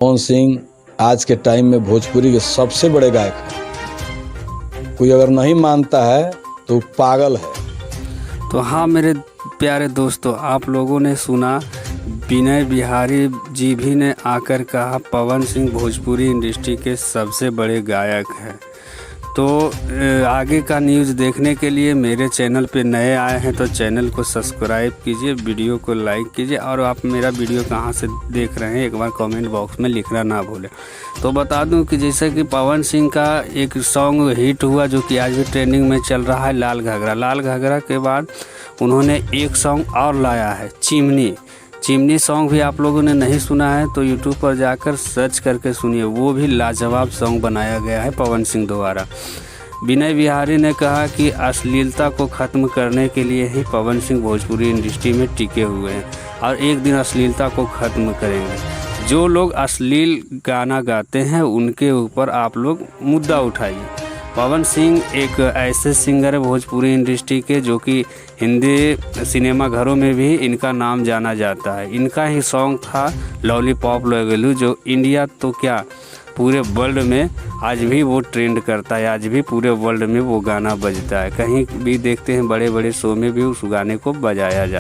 पवन सिंह आज के टाइम में भोजपुरी के सबसे बड़े गायक हैं। कोई अगर नहीं मानता है तो पागल है। तो हाँ मेरे प्यारे दोस्तों, आप लोगों ने सुना विनय बिहारी जी भी ने आकर कहा पवन सिंह भोजपुरी इंडस्ट्री के सबसे बड़े गायक हैं। तो आगे का न्यूज़ देखने के लिए मेरे चैनल पे नए आए हैं तो चैनल को सब्सक्राइब कीजिए, वीडियो को लाइक कीजिए और आप मेरा वीडियो कहाँ से देख रहे हैं एक बार कमेंट बॉक्स में लिखना ना भूलें। तो बता दूं कि जैसे कि पवन सिंह का एक सॉन्ग हिट हुआ जो कि आज भी ट्रेंडिंग में चल रहा है, लाल घाघरा। लाल घाघरा के बाद उन्होंने एक सॉन्ग और लाया है, चिमनी सॉन्ग भी आप लोगों ने नहीं सुना है तो यूट्यूब पर जाकर सर्च करके सुनिए, वो भी लाजवाब सॉन्ग बनाया गया है पवन सिंह द्वारा। विनय बिहारी ने कहा कि अश्लीलता को ख़त्म करने के लिए ही पवन सिंह भोजपुरी इंडस्ट्री में टिके हुए हैं और एक दिन अश्लीलता को ख़त्म करेंगे। जो लोग अश्लील गाना गाते हैं उनके ऊपर आप लोग मुद्दा उठाइए। पवन सिंह एक ऐसे सिंगर है भोजपुरी इंडस्ट्री के जो कि हिंदी सिनेमा घरों में भी इनका नाम जाना जाता है। इनका ही सॉन्ग था लॉलीपॉप लगेलू जो इंडिया तो क्या पूरे वर्ल्ड में आज भी वो ट्रेंड करता है, आज भी पूरे वर्ल्ड में वो गाना बजता है। कहीं भी देखते हैं बड़े बड़े शो में भी उस गाने को बजाया जाता है।